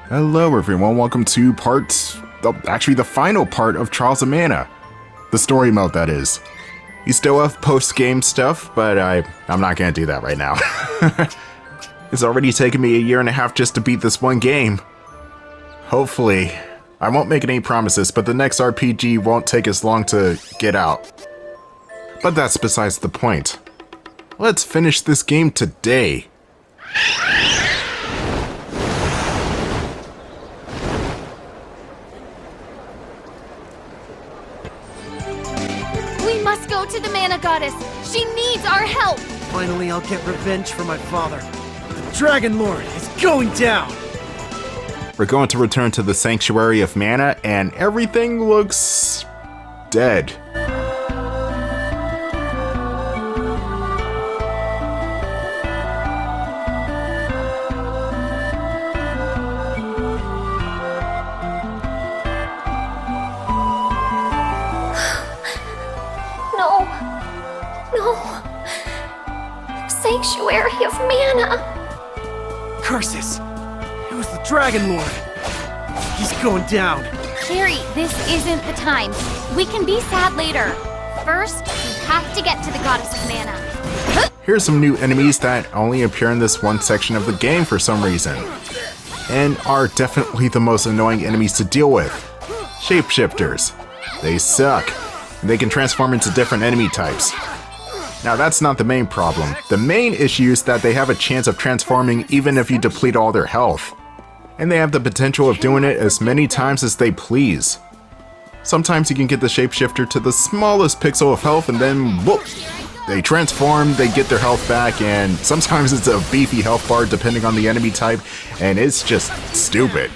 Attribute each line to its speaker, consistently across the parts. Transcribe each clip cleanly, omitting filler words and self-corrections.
Speaker 1: Hello everyone, welcome to the final part of Trials of Mana. The story mode, that is. You still have post-game stuff, but I'm not gonna do that right now. It's already taken me a year and a half just to beat this one game. Hopefully, I won't make any promises, but the next RPG won't take as long to get out. But that's besides the point. Let's finish this game today.
Speaker 2: We must go to the Mana Goddess. She needs our help.
Speaker 3: Finally, I'll get revenge for my father. The Dragon Lord is going down.
Speaker 1: We're going to return to the Sanctuary of Mana, and everything looks dead.
Speaker 2: No. Sanctuary of Mana.
Speaker 3: Curses! It was the Dragon Lord. He's going down.
Speaker 2: Jerry, this isn't the time. We can be sad later. First, we have to get to the Goddess of Mana.
Speaker 1: Here's some new enemies that only appear in this one section of the game for some reason, and are definitely the most annoying enemies to deal with. Shapeshifters. They suck, and they can transform into different enemy types. Now that's not the main problem. The main issue is that they have a chance of transforming even if you deplete all their health. And they have the potential of doing it as many times as they please. Sometimes you can get the shapeshifter to the smallest pixel of health and then whoop! They transform, they get their health back, and sometimes it's a beefy health bar depending on the enemy type, and it's just stupid.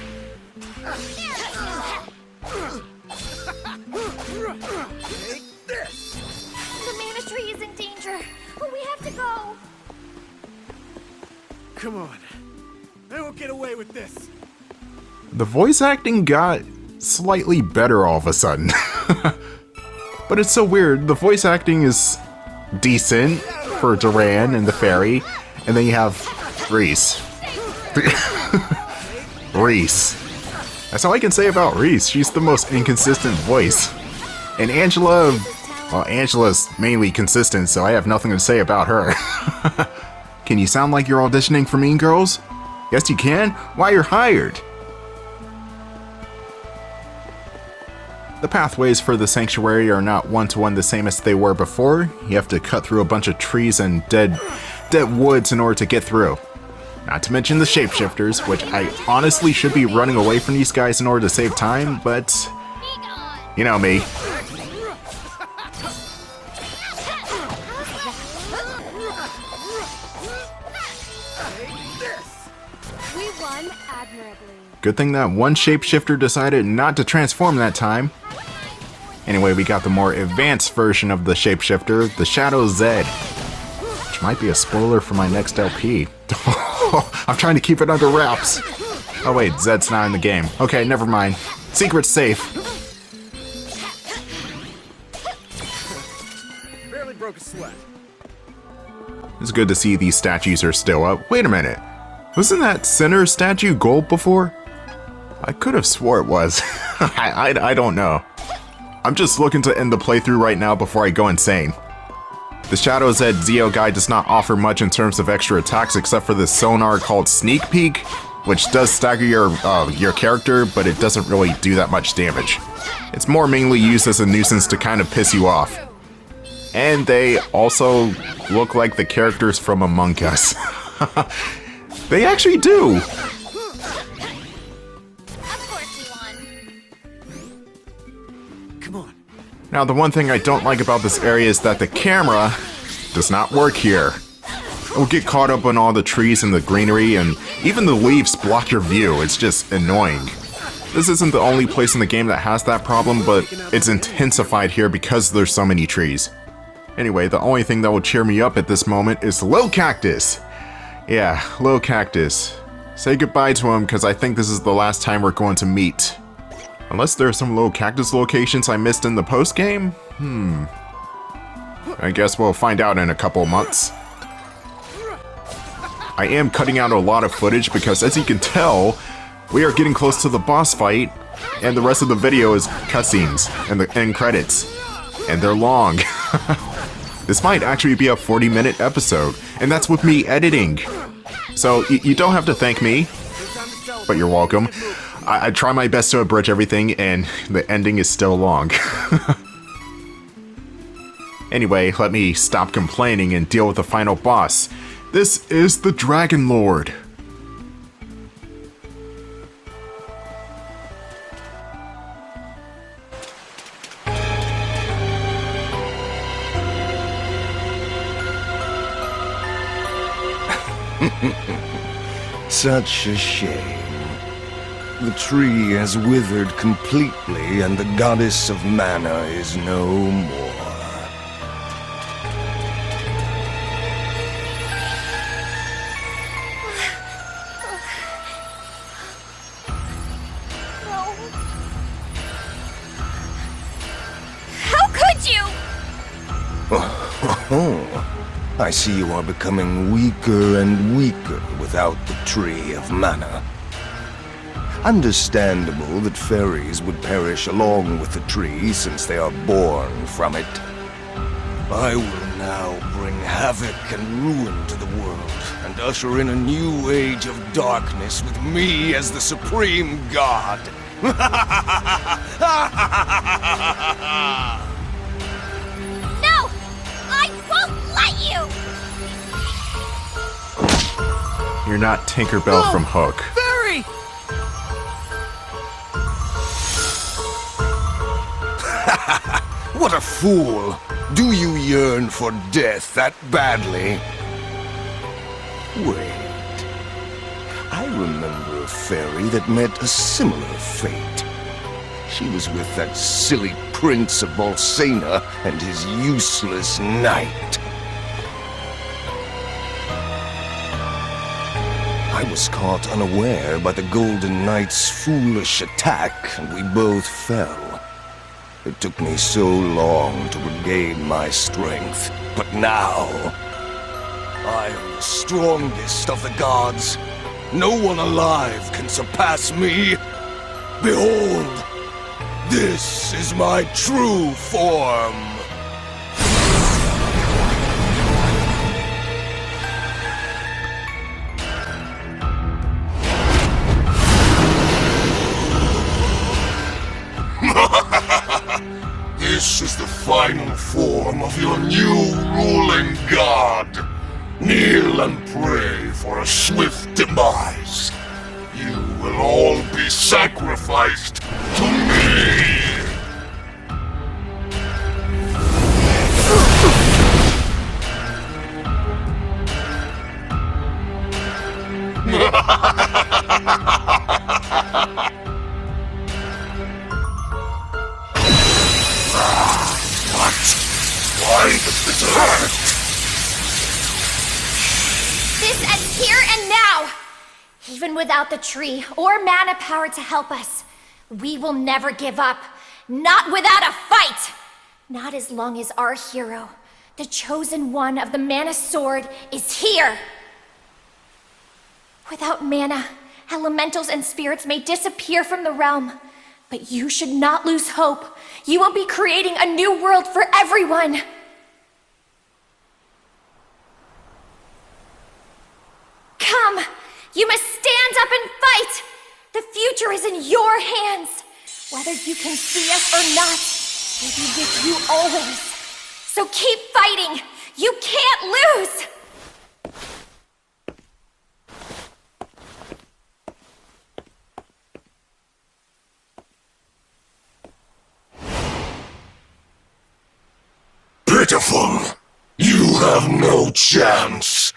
Speaker 3: Come on. I won't get away with this.
Speaker 1: The voice acting got slightly better all of a sudden. But it's so weird. The voice acting is decent for Duran and the fairy, and then you have Reese. Reese. That's all I can say about Reese. She's the most inconsistent voice. And Angela, well, Angela's mainly consistent, so I have nothing to say about her. Can you sound like you're auditioning for Mean Girls? Yes, you can. Why, you're hired. The pathways for the sanctuary are not one-to-one the same as they were before. You have to cut through a bunch of trees and dead woods in order to get through. Not to mention the shapeshifters, which I honestly should be running away from these guys in order to save time, but you know me. Good thing that one shapeshifter decided not to transform that time. Anyway, we got the more advanced version of the shapeshifter, the Shadow Zed. Which might be a spoiler for my next LP. I'm trying to keep it under wraps. Oh wait, Zed's not in the game. Okay, never mind. Secret's safe.
Speaker 3: Barely broke a sweat.
Speaker 1: It's good to see these statues are still up. Wait a minute. Wasn't that center statue gold before? I could have swore it was. I don't know. I'm just looking to end the playthrough right now before I go insane. The Shadow Zed Zeo guide does not offer much in terms of extra attacks except for this sonar called Sneak Peek, which does stagger your character, but it doesn't really do that much damage. It's more mainly used as a nuisance to kind of piss you off. And they also look like the characters from Among Us. They actually do!
Speaker 3: Come on.
Speaker 1: Now, the one thing I don't like about this area is that the camera does not work here. It will get caught up on all the trees and the greenery, and even the leaves block your view. It's just annoying. This isn't the only place in the game that has that problem, but it's intensified here because there's so many trees. Anyway, the only thing that will cheer me up at this moment is Lil Cactus. Yeah, Lil Cactus. Say goodbye to him, because I think this is the last time we're going to meet. Unless there are some Lil Cactus locations I missed in the post-game? I guess we'll find out in a couple months. I am cutting out a lot of footage because, as you can tell, We are getting close to the boss fight, and the rest of the video is cutscenes and the end credits. And they're long. This might actually be a 40-minute episode, and that's with me editing. So you don't have to thank me, but you're welcome. I try my best to abridge everything, and the ending is still long. Anyway, let me stop complaining and deal with the final boss. This is the Dragon Lord.
Speaker 4: Such a shame. The tree has withered completely, and the goddess of mana is no more.
Speaker 2: How could you?
Speaker 4: Oh, I see you are becoming weaker and weaker without the Tree of Mana. Understandable that fairies would perish along with the tree since they are born from it. I will now bring havoc and ruin to the world and usher in a new age of darkness with me as the supreme god.
Speaker 2: No! I won't let you!
Speaker 1: You're not Tinkerbell from Hook.
Speaker 3: Fairy!
Speaker 4: What a fool! Do you yearn for death that badly? Wait. I remember a fairy that met a similar fate. She was with that silly Prince of Bolsena and his useless knight. I was caught unaware by the Golden Knight's foolish attack, and we both fell. It took me so long to regain my strength, but now I am the strongest of the gods. No one alive can surpass me. Behold, this is my true form.
Speaker 5: This is the final form of your new ruling god. Kneel and pray for a swift demise. You will all be sacrificed to me. Why does this hurt?
Speaker 2: This ends here and now! Even without the tree or mana power to help us, we will never give up. Not without a fight! Not as long as our hero, the chosen one of the Mana Sword, is here! Without mana, elementals and spirits may disappear from the realm. But you should not lose hope. You will be creating a new world for everyone! Come! You must stand up and fight! The future is in your hands! Whether you can see us or not, we'll be with you always. So keep fighting! You can't lose!
Speaker 5: Pitiful! You have no chance.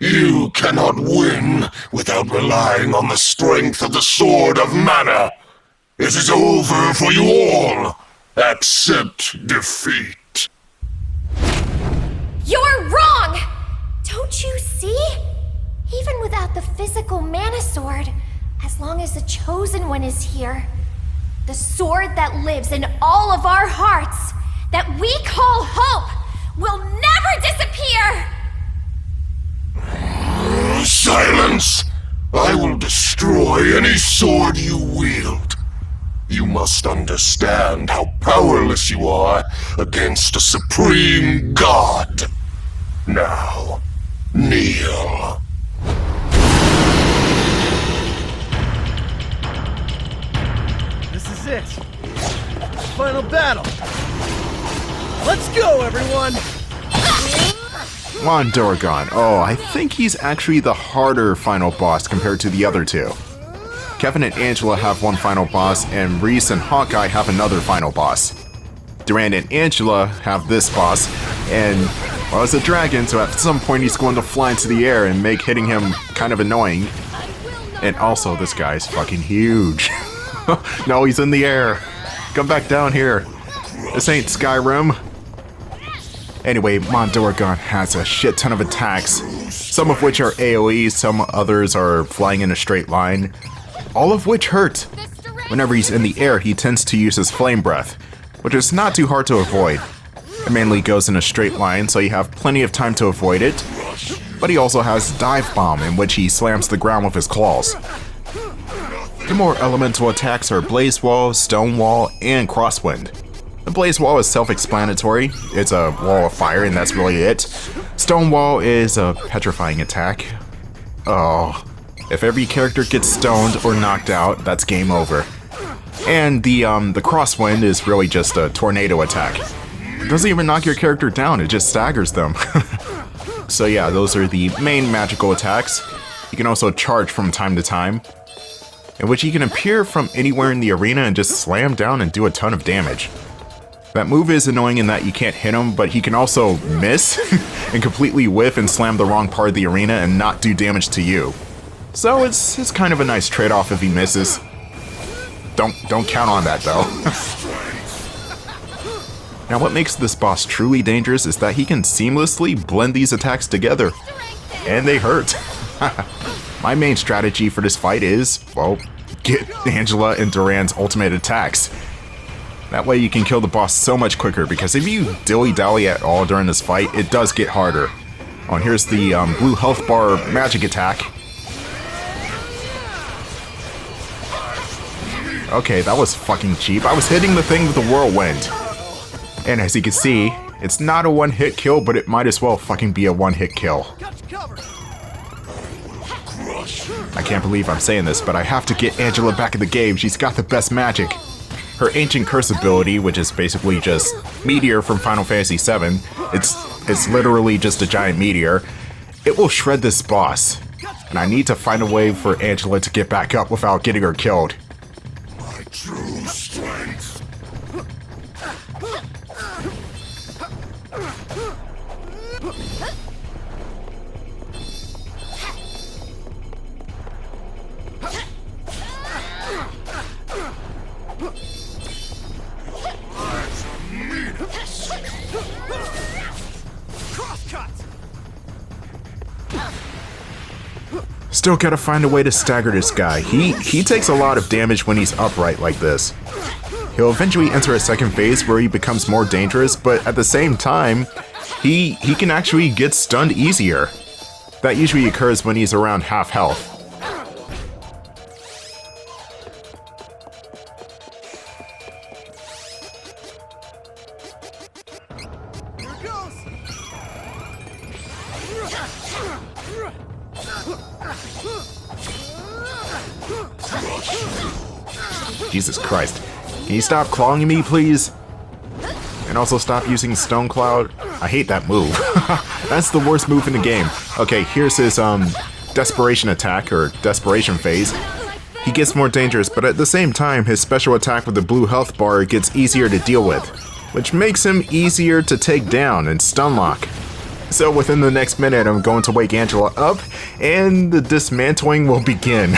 Speaker 5: You cannot win without relying on the strength of the Sword of Mana. It is over for you all. Accept defeat.
Speaker 2: You're wrong! Don't you see? Even without the physical Mana Sword, as long as the Chosen One is here, the sword that lives in all of our hearts, that we call hope, will never disappear!
Speaker 5: Silence! I will destroy any sword you wield. You must understand how powerless you are against a supreme god. Now, kneel.
Speaker 3: This is it. Final battle. Let's go, everyone!
Speaker 1: Mon Duragon. Oh, I think he's actually the harder final boss compared to the other two. Kevin and Angela have one final boss, and Reese and Hawkeye have another final boss. Durand and Angela have this boss, and, well, it's a dragon, so at some point he's going to fly into the air and make hitting him kind of annoying. And also, this guy's fucking huge. No, he's in the air. Come back down here. This ain't Skyrim. Anyway, Mon Duragon has a shit ton of attacks, some of which are AoE, some others are flying in a straight line, all of which hurt. Whenever he's in the air, he tends to use his flame breath, which is not too hard to avoid. It mainly goes in a straight line, so you have plenty of time to avoid it, but he also has Dive Bomb, in which he slams the ground with his claws. The more elemental attacks are Blaze Wall, Stone Wall, and Crosswind. The Blaze Wall is self-explanatory. It's a wall of fire and that's really it. Stone Wall is a petrifying attack. Oh, if every character gets stoned or knocked out, that's game over. And the Crosswind is really just a tornado attack. It doesn't even knock your character down, it just staggers them. So yeah, those are the main magical attacks. You can also charge from time to time, in which he can appear from anywhere in the arena and just slam down and do a ton of damage. That move is annoying in that you can't hit him, but he can also miss and completely whiff and slam the wrong part of the arena and not do damage to you. So it's kind of a nice trade-off if he misses. Don't count on that though. Now what makes this boss truly dangerous is that he can seamlessly blend these attacks together. And they hurt. My main strategy for this fight is, well, get Angela and Durand's ultimate attacks. That way you can kill the boss so much quicker, because if you dilly-dally at all during this fight, it does get harder. Oh, and here's the blue health bar magic attack. Okay, that was fucking cheap. I was hitting the thing with the whirlwind. And as you can see, it's not a one-hit kill, but it might as well fucking be a one-hit kill. I can't believe I'm saying this, but I have to get Angela back in the game. She's got the best magic. Her Ancient Curse ability, which is basically just Meteor from Final Fantasy VII, it's literally just a giant meteor, it will shred this boss. And I need to find a way for Angela to get back up without getting her killed.
Speaker 5: My true strength.
Speaker 1: Still gotta find a way to stagger this guy. He takes a lot of damage when he's upright like this. He'll eventually enter a second phase where he becomes more dangerous, but at the same time, he can actually get stunned easier. That usually occurs when he's around half health. Jesus Christ. Can you stop clawing me, please? And also stop using Stone Cloud. I hate that move. That's the worst move in the game. Okay, here's his desperation attack, or desperation phase. He gets more dangerous, but at the same time, his special attack with the blue health bar gets easier to deal with, which makes him easier to take down and stun lock. So within the next minute, I'm going to wake Angela up, and the dismantling will begin.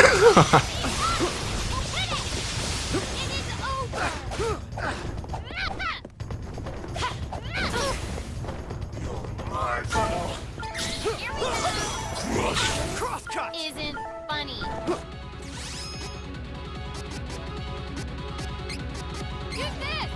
Speaker 2: Isn't funny. Use this.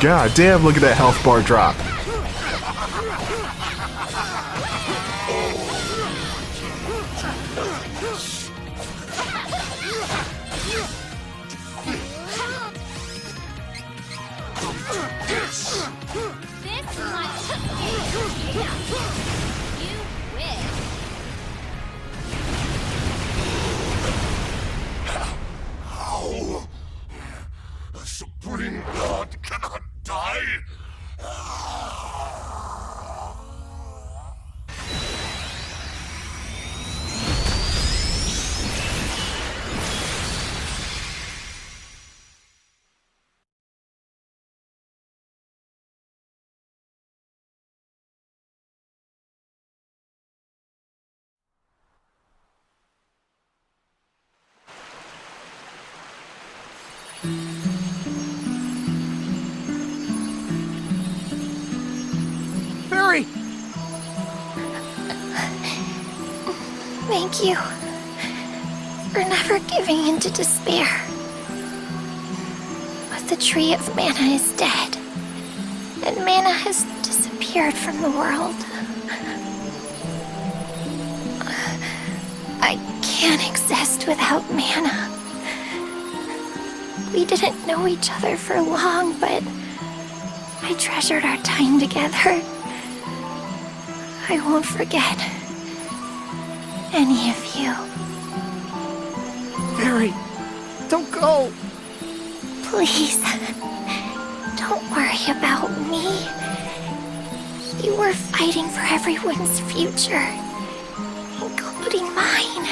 Speaker 1: God damn, look at that health bar drop.
Speaker 2: This much is enough. You win.
Speaker 5: How? A supreme god cannot die?
Speaker 3: Fairy!
Speaker 2: Thank you for never giving in to despair. But the tree of mana is dead, and mana has disappeared from the world. I can't exist without mana. We didn't know each other for long, but I treasured our time together. I won't forget any of you.
Speaker 3: Fairy! Don't go!
Speaker 2: Please, don't worry about me. You were fighting for everyone's future, including mine.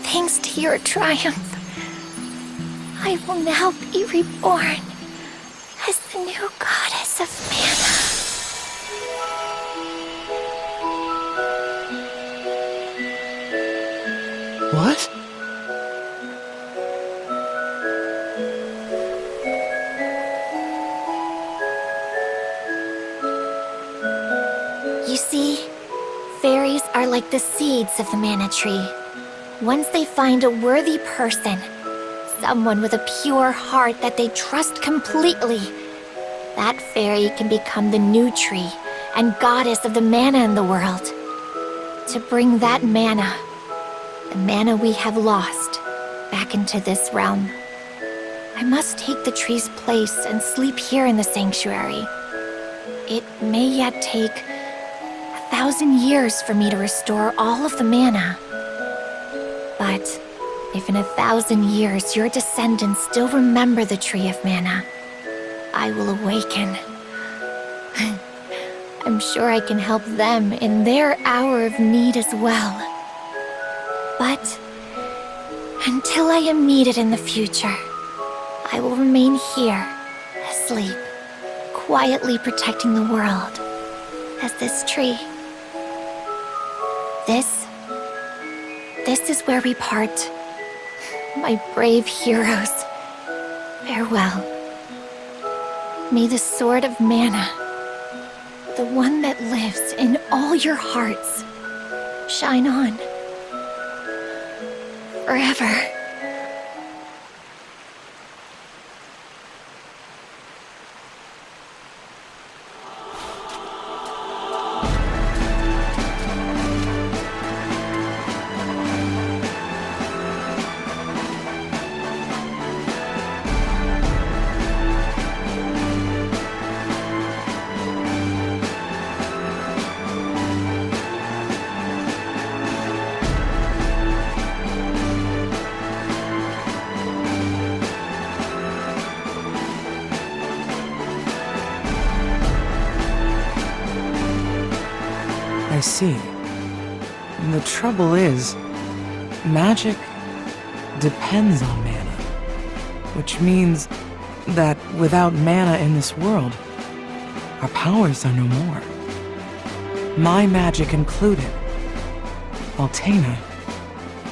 Speaker 2: Thanks to your triumph, I will now be reborn as the new goddess of mana.
Speaker 3: What?
Speaker 2: You see, fairies are like the seeds of the mana tree. Once they find a worthy person, someone with a pure heart that they trust completely, that fairy can become the new tree and goddess of the mana in the world. To bring that mana, the mana we have lost, back into this realm, I must take the tree's place and sleep here in the sanctuary. It may yet take 1,000 years for me to restore all of the mana. But if in 1,000 years your descendants still remember the Tree of Mana, I will awaken. I'm sure I can help them in their hour of need as well. But until I am needed in the future, I will remain here, asleep, quietly protecting the world, as this tree. This is where we part. My brave heroes, farewell. May the Sword of Mana, the one that lives in all your hearts, shine on. Forever.
Speaker 6: I see. The trouble is, magic depends on mana, which means that without mana in this world, our powers are no more. My magic included, Altena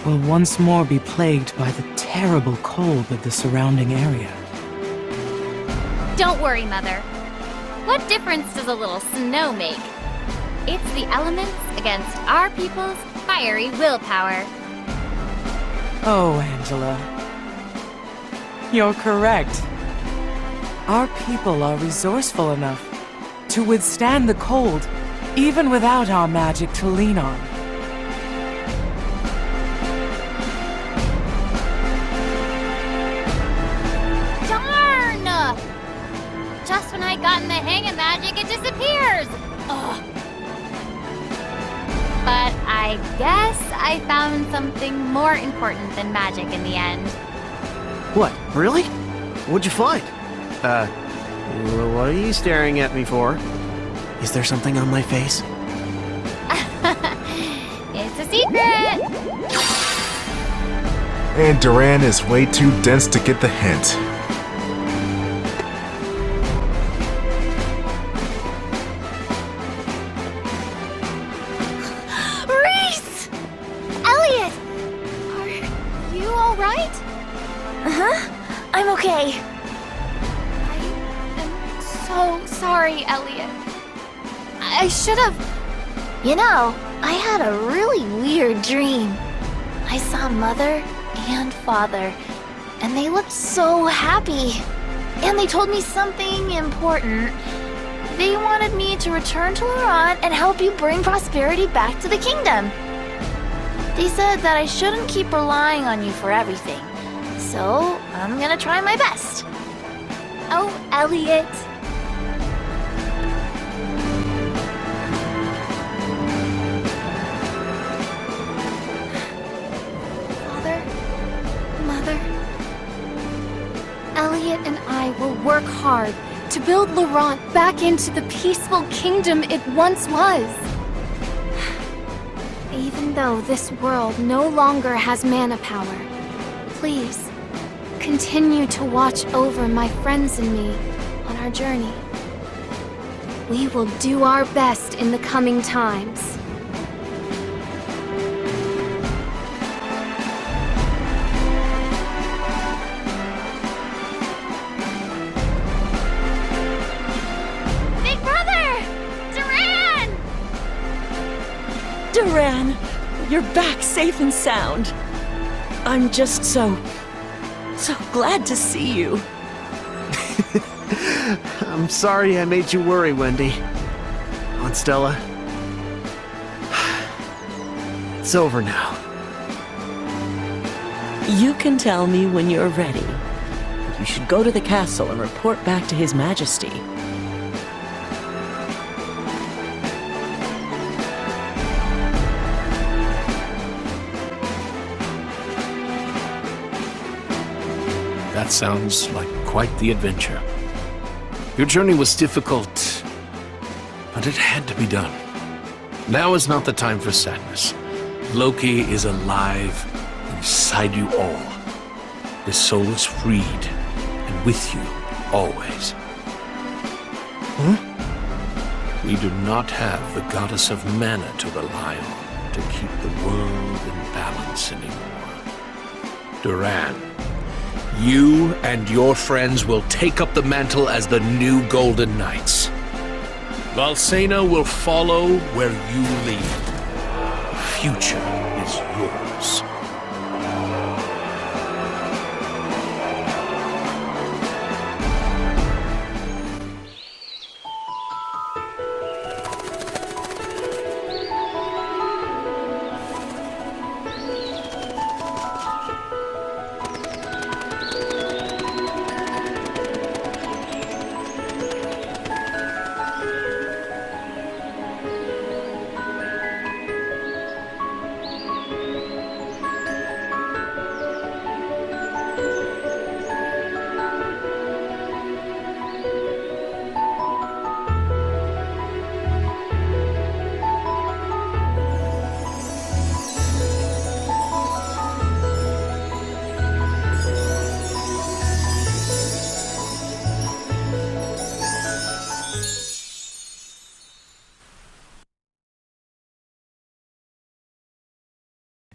Speaker 6: will once more be plagued by the terrible cold of the surrounding area.
Speaker 7: Don't worry, Mother. What difference does a little snow make? It's the elements against our people's fiery willpower.
Speaker 6: Oh, Angela. You're correct. our people are resourceful enough to withstand the cold, even without our magic to lean on.
Speaker 7: Darn! Just when I got in the hang of magic, it disappears! Ugh. But I guess I found something more important than magic in the end.
Speaker 3: What, really? What'd you find? What are you staring at me for? Is there something on my face?
Speaker 7: It's a secret!
Speaker 1: And Duran is way too dense to get the hint.
Speaker 2: Reese! Elliot! Are you alright? Uh-huh. I'm okay.
Speaker 7: I am so sorry, Elliot. I should have...
Speaker 2: You know, I had a really weird dream. I saw Mother and Father, and they looked so happy. And they told me something important. They wanted me to return to Laurent and help you bring prosperity back to the kingdom. They said that I shouldn't keep relying on you for everything. So, I'm gonna try my best. Oh, Elliot. Father, Mother,
Speaker 8: Elliot and I will work hard to build Laurent back into the peaceful kingdom it once was. Even though this world no longer has mana power, please, continue to watch over my friends and me on our journey. We will do our best in the coming times.
Speaker 2: Big Brother! Duran!
Speaker 9: Duran, you're back safe and sound. I'm just so glad to see you.
Speaker 3: I'm sorry I made you worry, Wendy. Aunt Stella. It's over now.
Speaker 9: You can tell me when you're ready. You should go to the castle and report back to His Majesty.
Speaker 10: That sounds like quite the adventure. Your journey was difficult, but it had to be done. Now is not the time for sadness. Loki is alive inside you all. His soul is freed and with you always. We do not have the goddess of mana to rely on to keep the world in balance anymore. Duran, you and your friends will take up the mantle as the new Golden Knights. Valsena will follow where you lead. The future is yours.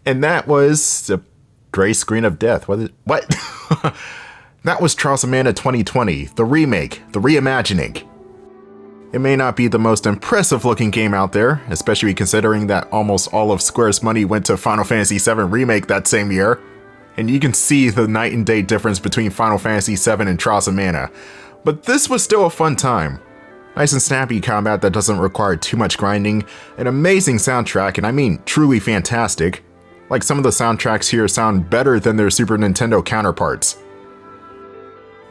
Speaker 1: And that was the gray screen of death. What? That was Trials of Mana 2020, the remake, the reimagining. It may not be the most impressive looking game out there, especially considering that almost all of Square's money went to Final Fantasy VII Remake that same year. And you can see the night and day difference between Final Fantasy VII and Trials of Mana. but this was still a fun time. Nice and snappy combat that doesn't require too much grinding, an amazing soundtrack, and I mean truly fantastic. Like some of the soundtracks here sound better than their Super Nintendo counterparts.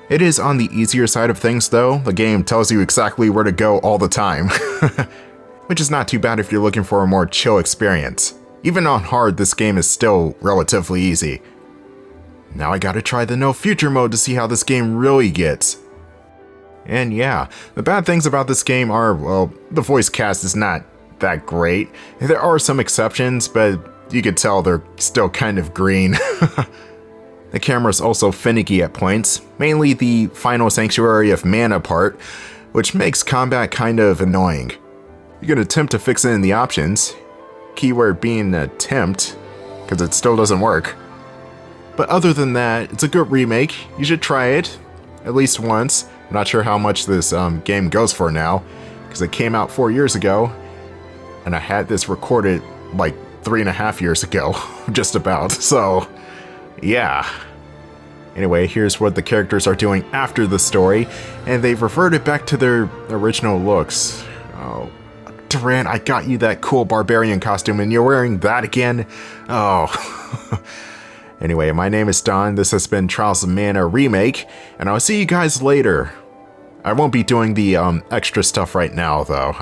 Speaker 1: It is on the easier side of things though, the game tells you exactly where to go all the time. Which is not too bad if you're looking for a more chill experience. Even on hard, this game is still relatively easy. Now I gotta try the No Future mode to see how this game really gets. And yeah, the bad things about this game are, well, the voice cast is not that great. There are some exceptions, but you could tell they're still kind of green. The camera's also finicky at points, mainly the final Sanctuary of Mana part, which makes combat kind of annoying. You can attempt to fix it in the options, keyword being attempt, because it still doesn't work. But other than that, it's a good remake. You should try it, at least once. I'm not sure how much this game goes for now, because it came out 4 years ago, and I had this recorded like 3.5 years ago, just about, so yeah. Anyway, here's what the characters are doing after the story, and they've reverted back to their original looks. Oh, Duran, I got you that cool barbarian costume, and you're wearing that again? Oh. Anyway, my name is Don, this has been Trials of Mana Remake, and I'll see you guys later. I won't be doing the extra stuff right now, though.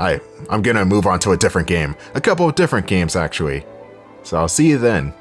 Speaker 1: I'm gonna move on to a different game. A couple of different games, actually. So I'll see you then.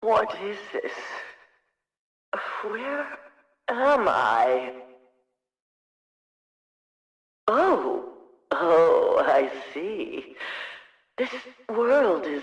Speaker 11: What is this? Where am I? Oh, I see. This world is